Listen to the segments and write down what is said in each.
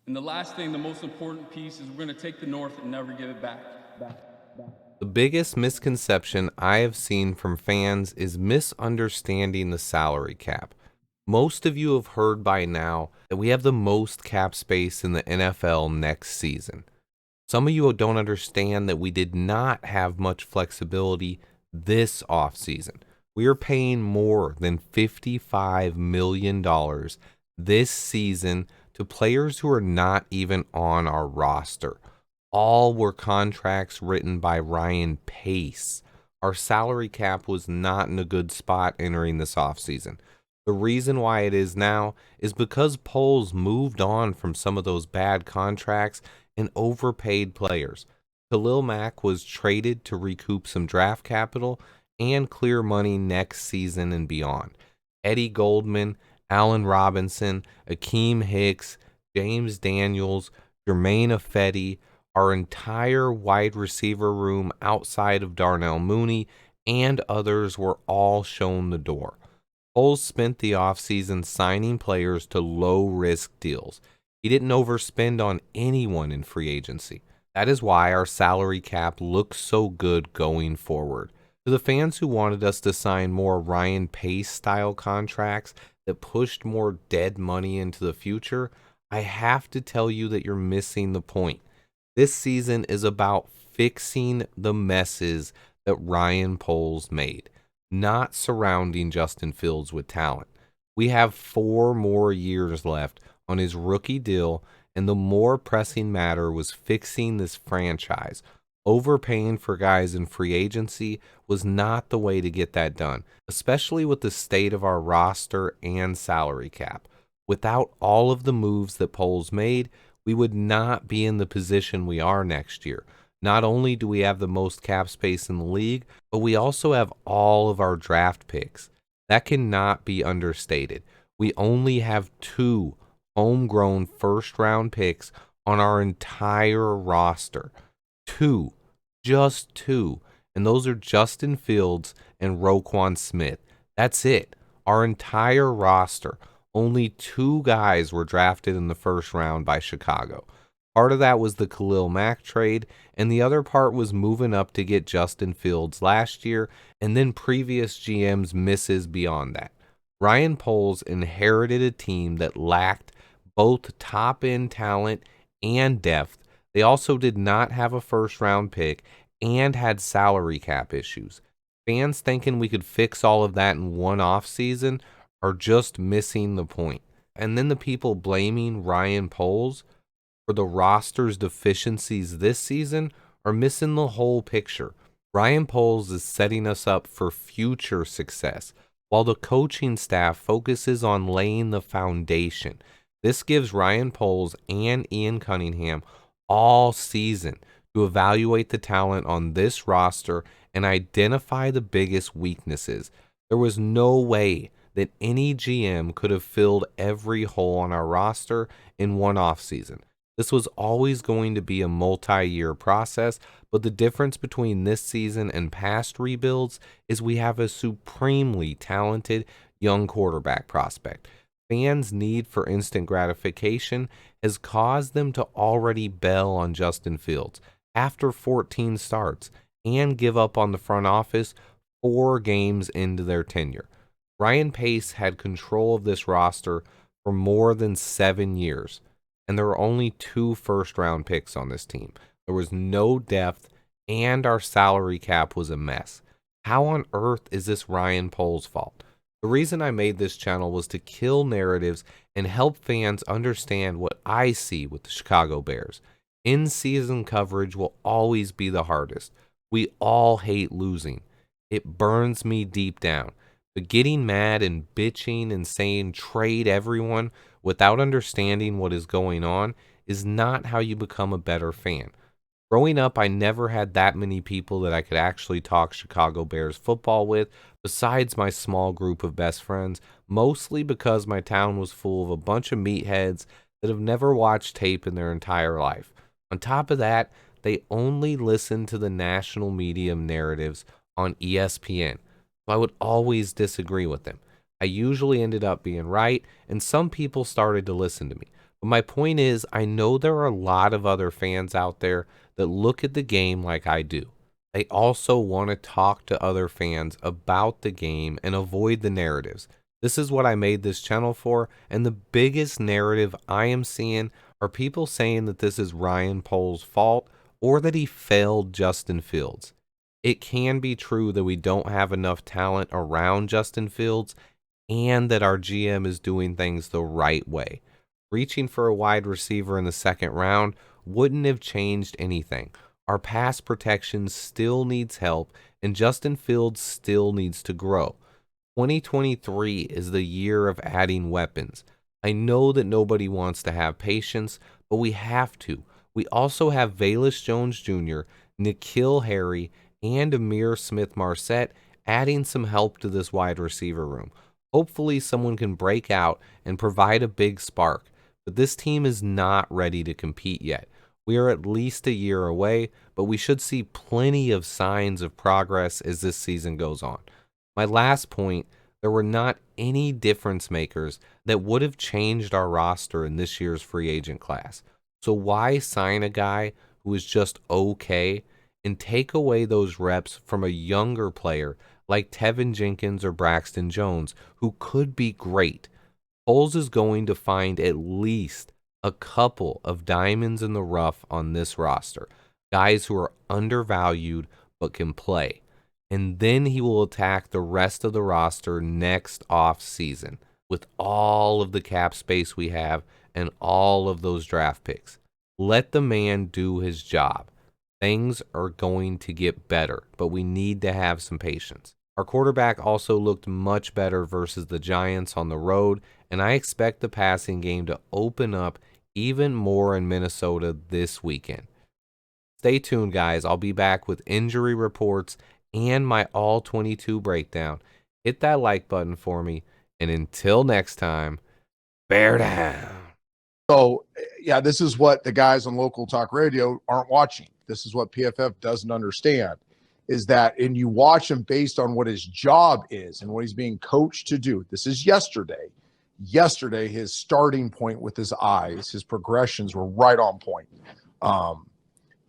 And the last thing, the most important piece, is we're going to take the North and never give it back. The biggest misconception I have seen from fans is misunderstanding the salary cap. Most of you have heard by now that we have the most cap space in the NFL next season. Some of you don't understand that we did not have much flexibility this offseason. We are paying more than $55 million this season to players who are not even on our roster. All were contracts written by Ryan Pace. Our salary cap was not in a good spot entering this offseason. The reason why it is now is because Poles moved on from some of those bad contracts and overpaid players. Khalil Mack was traded to recoup some draft capital and clear money next season and beyond. Eddie Goldman, Allen Robinson, Akeem Hicks, James Daniels, Jermaine Ifedi, our entire wide receiver room outside of Darnell Mooney and others were all shown the door. Poles spent the offseason signing players to low-risk deals. He didn't overspend on anyone in free agency. That is why our salary cap looks so good going forward. To the fans who wanted us to sign more Ryan Pace-style contracts that pushed more dead money into the future, I have to tell you that you're missing the point. This season is about fixing the messes that Ryan Poles made, not surrounding Justin Fields with talent. We have 4 more years left on his rookie deal, and the more pressing matter was fixing this franchise. Overpaying for guys in free agency was not the way to get that done, especially with the state of our roster and salary cap. Without all of the moves that Poles made, we would not be in the position we are next year. Not only do we have the most cap space in the league, but we also have all of our draft picks. That cannot be understated. We only have 2 homegrown first-round picks on our entire roster. 2. Just 2. And those are Justin Fields and Roquan Smith. That's it. Our entire roster. Only 2 guys were drafted in the first round by Chicago. Part of that was the Khalil Mack trade, and the other part was moving up to get Justin Fields last year, and then previous GM's misses beyond that. Ryan Poles inherited a team that lacked both top-end talent and depth. They also did not have a first-round pick and had salary cap issues. Fans thinking we could fix all of that in one offseason are just missing the point. And then the people blaming Ryan Poles for the roster's deficiencies this season are missing the whole picture. Ryan Poles is setting us up for future success, while the coaching staff focuses on laying the foundation. This gives Ryan Poles and Ian Cunningham all season to evaluate the talent on this roster and identify the biggest weaknesses. There was no way that any GM could have filled every hole on our roster in one offseason. This was always going to be a multi-year process, but the difference between this season and past rebuilds is we have a supremely talented young quarterback prospect. Fans' need for instant gratification has caused them to already bail on Justin Fields after 14 starts and give up on the front office 4 games into their tenure. Ryan Pace had control of this roster for more than 7 years, and there were only 2 first-round picks on this team. There was no depth, and our salary cap was a mess. How on earth is this Ryan Poles' fault? The reason I made this channel was to kill narratives and help fans understand what I see with the Chicago Bears. In-season coverage will always be the hardest. We all hate losing. It burns me deep down. But getting mad and bitching and saying trade everyone without understanding what is going on is not how you become a better fan. Growing up, I never had that many people that I could actually talk Chicago Bears football with, besides my small group of best friends, mostly because my town was full of a bunch of meatheads that have never watched tape in their entire life. On top of that, they only listened to the national media narratives on ESPN, so I would always disagree with them. I usually ended up being right, and some people started to listen to me. But my point is, I know there are a lot of other fans out there that look at the game like I do. They also want to talk to other fans about the game and avoid the narratives. This is what I made this channel for, and the biggest narrative I am seeing are people saying that this is Ryan Poles' fault or that he failed Justin Fields. It can be true that we don't have enough talent around Justin Fields and that our GM is doing things the right way. Reaching for a wide receiver in the second round wouldn't have changed anything. Our pass protection still needs help, and Justin Fields still needs to grow. 2023 is the year of adding weapons. I know that nobody wants to have patience, but we have to. We also have Velus Jones Jr., N'Keal Harry, and Amir Smith-Marset adding some help to this wide receiver room. Hopefully someone can break out and provide a big spark, but this team is not ready to compete yet. We are at least a year away, but we should see plenty of signs of progress as this season goes on. My last point, there were not any difference makers that would have changed our roster in this year's free agent class. So why sign a guy who is just okay and take away those reps from a younger player like Tevin Jenkins or Braxton Jones, who could be great? Poles is going to find at least a couple of diamonds in the rough on this roster, guys who are undervalued but can play. And then he will attack the rest of the roster next off season with all of the cap space we have and all of those draft picks. Let the man do his job. Things are going to get better, but we need to have some patience. Our quarterback also looked much better versus the Giants on the road, and I expect the passing game to open up even more in Minnesota this weekend. Stay tuned, guys. I'll be back with injury reports and my all 22 breakdown. Hit that like button for me, and until next time, bear down. So, yeah, this is what the guys on local talk radio aren't watching. This is what PFF doesn't understand, is that, and you watch him based on what his job is and what he's being coached to do. This is yesterday. Yesterday, his starting point with his eyes, his progressions were right on point.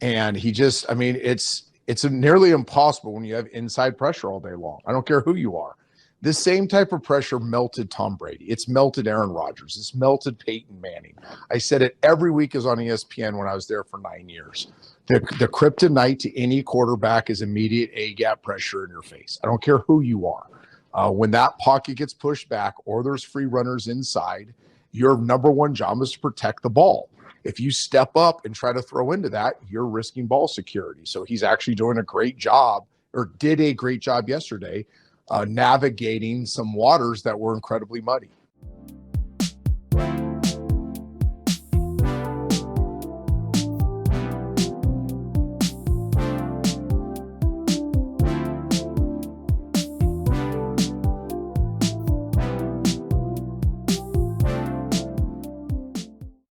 And he just, I mean, it's nearly impossible when you have inside pressure all day long. I don't care who you are. This same type of pressure melted Tom Brady. It's melted Aaron Rodgers. It's melted Peyton Manning. I said it every week is on ESPN when I was there for 9 years. The kryptonite to any quarterback is immediate A-gap pressure in your face. I don't care who you are. When that pocket gets pushed back or there's free runners inside, your number one job is to protect the ball. If you step up and try to throw into that, you're risking ball security. So he's actually doing a great job, or did a great job yesterday, navigating some waters that were incredibly muddy.